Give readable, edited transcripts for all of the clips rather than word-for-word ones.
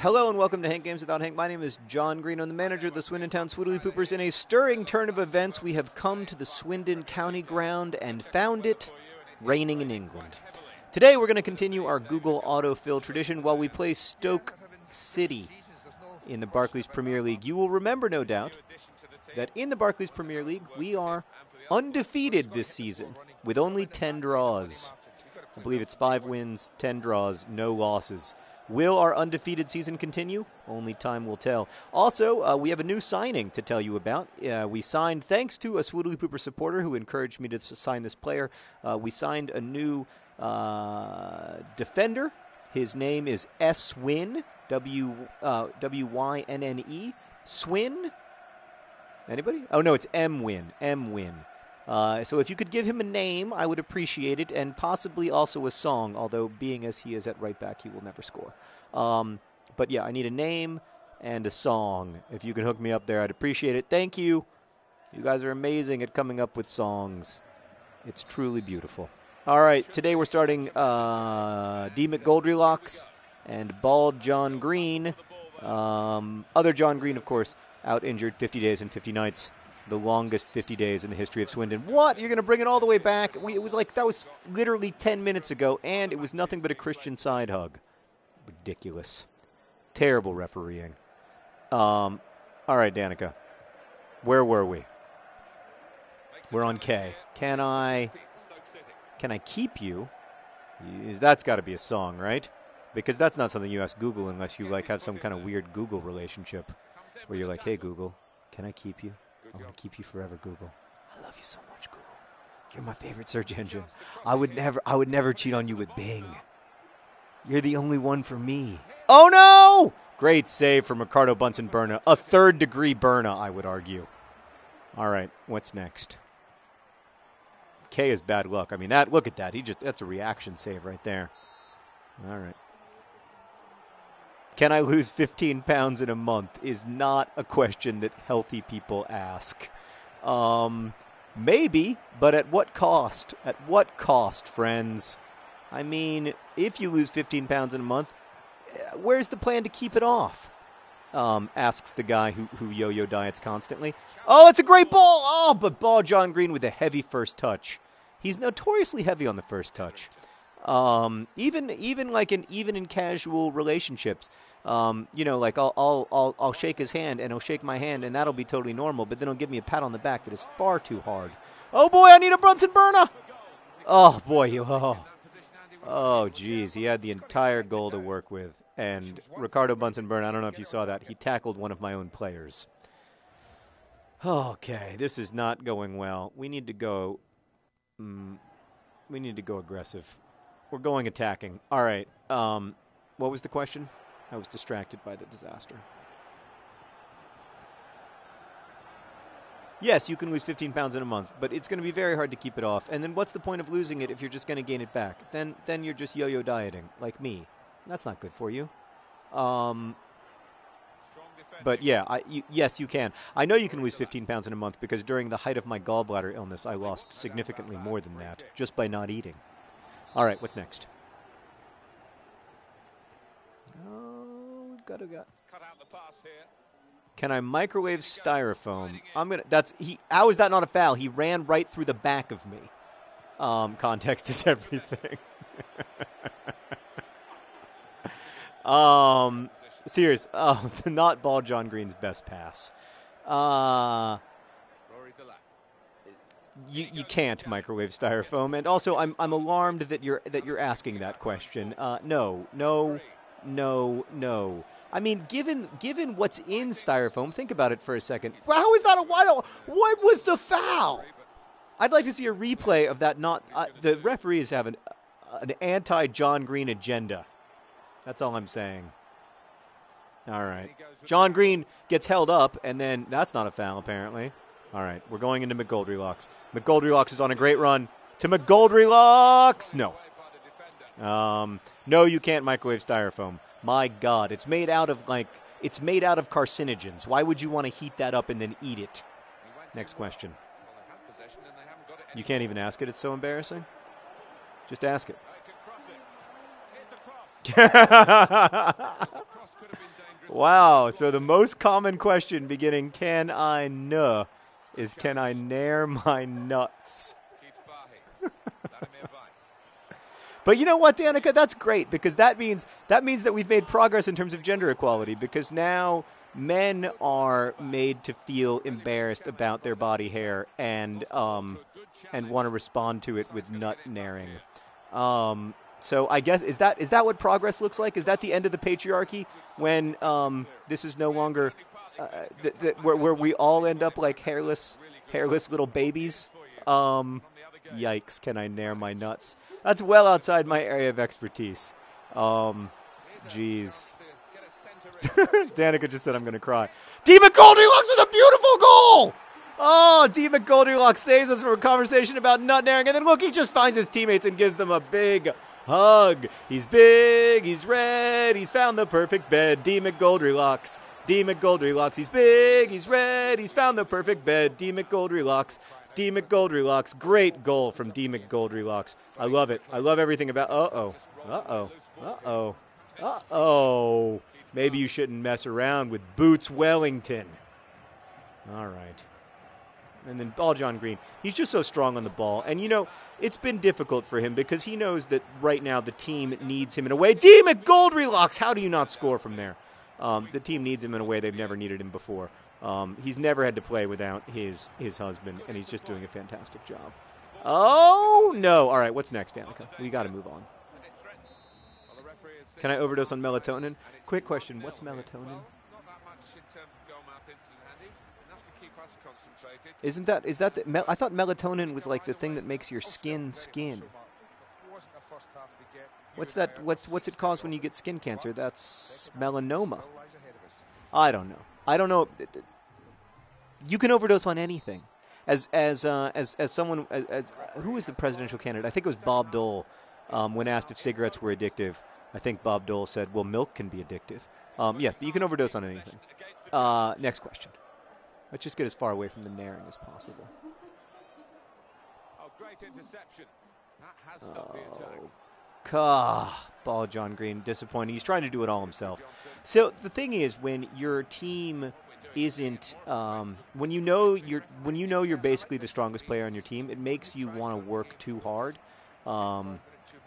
Hello and welcome to Hank Games Without Hank. My name is John Green. I'm the manager of the Swindon Town Swiddly Poopers. In a stirring turn of events, we have come to the Swindon County ground and found it raining in England. Today we're going to continue our Google Autofill tradition while we play Stoke City in the Barclays Premier League. You will remember, no doubt, that in the Barclays Premier League we are undefeated this season with only 10 draws. I believe it's 5 wins, 10 draws, no losses. Will our undefeated season continue? Only time will tell. Also, we have a new signing to tell you about. We signed, thanks to a Swiddly Pooper supporter who encouraged me to sign this player, we signed a new defender. His name is S-Win, W-Y-N-N-E. Swin? Anybody? Oh, no, it's M-Win. M-Win. So if you could give him a name, I would appreciate it, and possibly also a song, although being as he is at right back, he will never score. But yeah, I need a name and a song. If you can hook me up there, I'd appreciate it. Thank you. You guys are amazing at coming up with songs. It's truly beautiful. All right, today we're starting D. McGoldrylocks and Bald John Green. Other John Green, of course, out injured 50 days and 50 nights. The longest 50 days in the history of Swindon. What? You're going to bring it all the way back? It was like, that was literally 10 minutes ago, and it was nothing but a Christian side hug. Ridiculous. Terrible refereeing. All right, Danica. Where were we? We're on K. Can I keep you? That's got to be a song, right? Because that's not something you ask Google unless you like have some kind of weird Google relationship where you're like, hey, Google, can I keep you? I'm going to keep you forever, Google. I love you so much, Google. You're my favorite search engine. I would never cheat on you with Bing. You're the only one for me. Oh, no! Great save from Ricardo Bunsen-Berna. A third-degree Berna, I would argue. All right, what's next? K is bad luck. I mean, look at that. That's a reaction save right there. All right. Can I lose 15 pounds in a month is not a question that healthy people ask. Maybe, but at what cost? At what cost, friends? I mean, if you lose 15 pounds in a month, where's the plan to keep it off? Asks the guy who yo-yo diets constantly. Oh, it's a great ball! Oh, but Ball John Green with a heavy first touch. He's notoriously heavy on the first touch. Even in casual relationships, like I'll shake his hand and he'll shake my hand and that'll be totally normal, but then he'll give me a pat on the back that is far too hard. Oh boy, I need a Brunson-Berna! Oh boy, oh geez, he had the entire goal to work with, and Ricardo Bunsen-Berna, I don't know if you saw that, he tackled one of my own players. Okay, this is not going well. We need to go aggressive. We're going attacking. All right. What was the question? I was distracted by the disaster. Yes, you can lose 15 pounds in a month, but it's going to be very hard to keep it off. And then what's the point of losing it if you're just going to gain it back? Then you're just yo-yo dieting, like me. That's not good for you. But yeah, yes, you can. I know you can lose 15 pounds in a month because during the height of my gallbladder illness, I lost significantly more than that just by not eating. All right, what's next? Oh, we've got to go. Can I microwave styrofoam? How is that not a foul? He ran right through the back of me. Context is everything. Serious. Oh, not Ball John Green's best pass. You can't microwave styrofoam, and also I'm alarmed that you're asking that question. No. I mean, given what's in styrofoam, think about it for a second. How is that a wide? What was the foul? I'd like to see a replay of that. The referees have an anti-John Green agenda. That's all I'm saying. All right, John Green gets held up, and then that's not a foul apparently. All right, we're going into McGoldrylocks. McGoldrylocks is on a great run to McGoldrylocks. No. No, you can't microwave styrofoam. My God, it's made out of carcinogens. Why would you want to heat that up and then eat it? Next question. You can't even ask it. It's so embarrassing. Just ask it. Wow. So the most common question beginning "Can I nuh" is "Can I nair my nuts?" But you know what, Danica? That's great because that means that we've made progress in terms of gender equality because now men are made to feel embarrassed about their body hair and want to respond to it with nut naring. So I guess is that what progress looks like? Is that the end of the patriarchy when this is no longer where we all end up like hairless little babies? Yikes! Can I nair my nuts? That's well outside my area of expertise. Jeez. Danica just said I'm going to cry. D. McGoldilocks with a beautiful goal! Oh, D. McGoldilocks saves us from a conversation about nut naring. And then look, he just finds his teammates and gives them a big hug. He's big, he's red, he's found the perfect bed. D. McGoldilocks. D. McGoldilocks. He's big, he's red, he's found the perfect bed. D. McGoldilocks. D. McGoldilocks. Great goal from D. McGoldilocks. I love it. I love everything about... Uh-oh. Maybe you shouldn't mess around with Boots Wellington. All right. And then ball John Green. He's just so strong on the ball. And, you know, it's been difficult for him because he knows that right now the team needs him in a way. D. McGoldilocks! How do you not score from there? The team needs him in a way they've never needed him before. He's never had to play without his husband, and he's just doing a fantastic job. Oh, no. All right, what's next, Danica? We got to move on. Can I overdose on melatonin? Quick question, what's melatonin? I thought melatonin was like the thing that makes your skin. What's that? What's it cause when you get skin cancer? That's melanoma. I don't know. You can overdose on anything. As someone who was the presidential candidate? I think it was Bob Dole. When asked if cigarettes were addictive, I think Bob Dole said, "Well, milk can be addictive." Yeah, but you can overdose on anything. Next question. Let's just get as far away from the naring as possible. Oh, great interception. That has stopped the attack. Ball John Green, disappointing. He's trying to do it all himself. So the thing is, when your team isn't, when you know you're basically the strongest player on your team, it makes you want to work too hard.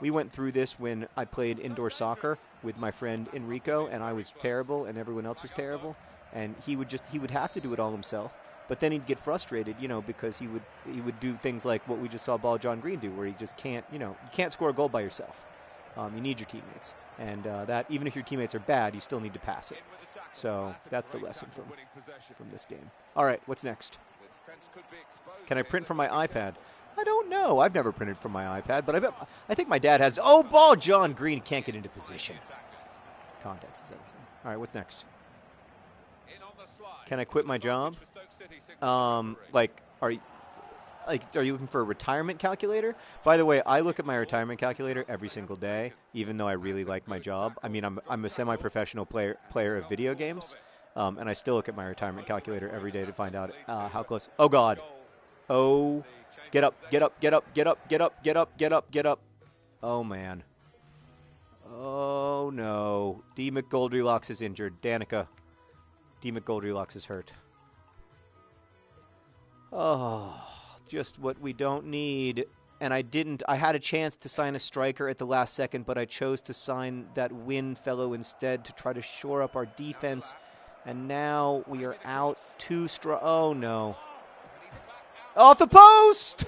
We went through this when I played indoor soccer with my friend Enrico, and I was terrible, and everyone else was terrible. And he would have to do it all himself. But then he'd get frustrated, because he would do things like what we just saw Ball John Green do, where he just can't, you can't score a goal by yourself. You need your teammates, and that even if your teammates are bad, you still need to pass it. So that's the lesson from this game. All right, what's next? Can I print from my iPad? I don't know. I've never printed from my iPad, but I think my dad has. Oh, Ball John Green can't get into position. Context is everything. All right, what's next? Can I quit my job? Are you looking for a retirement calculator? By the way, I look at my retirement calculator every single day, even though I really like my job. I mean, I'm a semi-professional player of video games, and I still look at my retirement calculator every day to find out how close. Oh God! Oh, get up! Get up! Get up! Get up! Get up! Get up! Get up! Get up! Oh man! Oh no! D. McGoldilocks is injured. Danica. D. McGoldilocks is hurt. Oh, just what we don't need. And I had a chance to sign a striker at the last second, but I chose to sign that Wynn fellow instead to try to shore up our defense. And now we are out too strong. Oh, no. Off the post!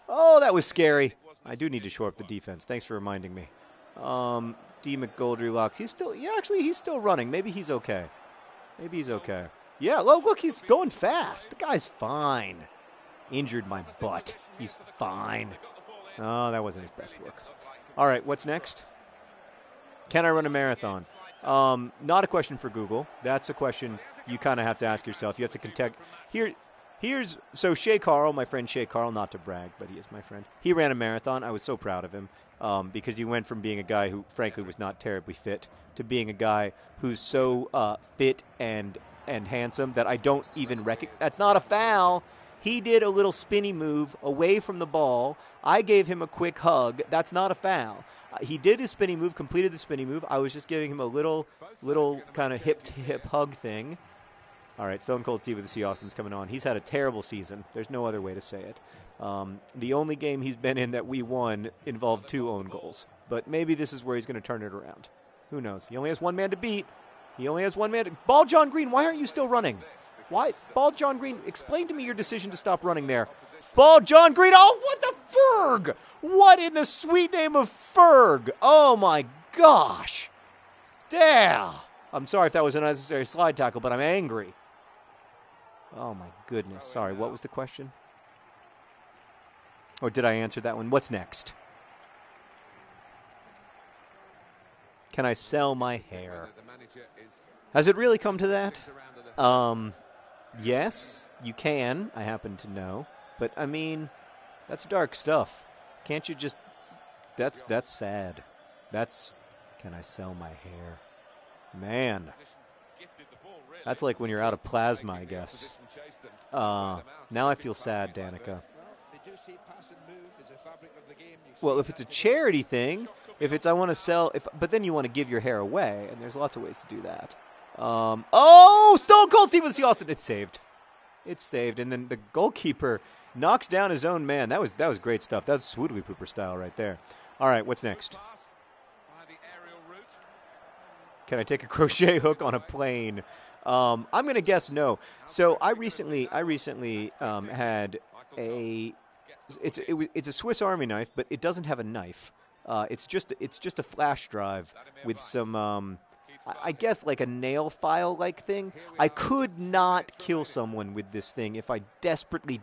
Oh, that was scary. I do need to shore up the defense. Thanks for reminding me. D. McGoldilocks. He's still running. Maybe he's okay. Maybe he's okay. Yeah, look, he's going fast. The guy's fine. Injured my butt. He's fine. Oh, that wasn't his best work. All right, what's next? Can I run a marathon? Not a question for Google. That's a question you kind of have to ask yourself. You have to contact. So Shay Carl, my friend Shay Carl, not to brag, but he is my friend. He ran a marathon. I was so proud of him because he went from being a guy who, frankly, was not terribly fit to being a guy who's so fit and handsome that I don't even recognize. That's not a foul. He did a little spinny move away from the ball. I gave him a quick hug. That's not a foul. He did his spinny move, completed the spinny move. I was just giving him a little kind of hip-to-hip hug thing. All right, Stone Cold Steve with the C. Austin's coming on. He's had a terrible season. There's no other way to say it. The only game he's been in that we won involved 2 own goals. But maybe this is where he's going to turn it around. Who knows? He only has 1 man to beat. He only has 1 man to... Ball John Green, why aren't you still running? Why? Ball John Green, explain to me your decision to stop running there. Ball John Green, oh, what the Ferg? What in the sweet name of Ferg? Oh, my gosh. Damn. I'm sorry if that was an unnecessary slide tackle, but I'm angry. Oh, my goodness. Sorry, what was the question? Or did I answer that one? What's next? Can I sell my hair? Has it really come to that? Yes, you can, I happen to know. But, I mean, that's dark stuff. Can't you just... That's sad. That's... Can I sell my hair? Man. That's like when you're out of plasma, I guess. Now I feel sad, Danica. Well, if it's a charity thing, if it's I want to sell, but then you want to give your hair away, and there's lots of ways to do that. Oh, Stone Cold Steve C. Austin. It's saved. It's saved. And then the goalkeeper knocks down his own man. That was great stuff. That's Swoodly Pooper style right there. All right, what's next? Can I take a crochet hook on a plane? I'm going to guess no. So I recently had a it's a Swiss Army knife, but it doesn't have a knife. It's just a flash drive with some I guess like a nail file like thing. I could not kill someone with this thing if I desperately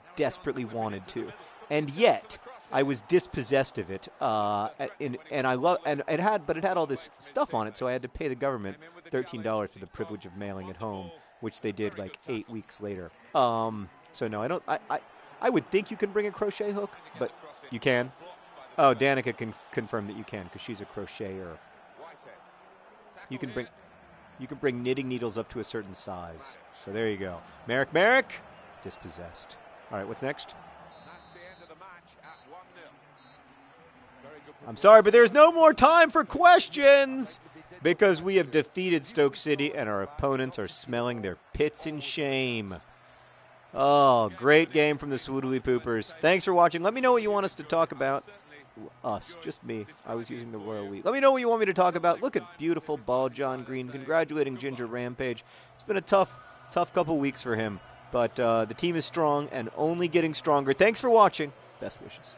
wanted to, and yet I was dispossessed of it. And it had all this stuff on it, so I had to pay the government $13 for the privilege of mailing it home, which they did like 8 weeks later. So no, I don't. I would think you can bring a crochet hook, but you can. Oh, Danica can confirm that you can because she's a crocheter. You can bring knitting needles up to a certain size. So there you go. Merrick, dispossessed. All right, what's next? I'm sorry, but there's no more time for questions because we have defeated Stoke City and our opponents are smelling their pits in shame. Oh, great game from the Swoodly Poopers. Thanks for watching. Let me know what you want us to talk about. Us, just me. I was using the royal we. Let me know what you want me to talk about. Look at beautiful Ball John Green congratulating Ginger Rampage. It's been a tough couple weeks for him, but the team is strong and only getting stronger. Thanks for watching. Best wishes.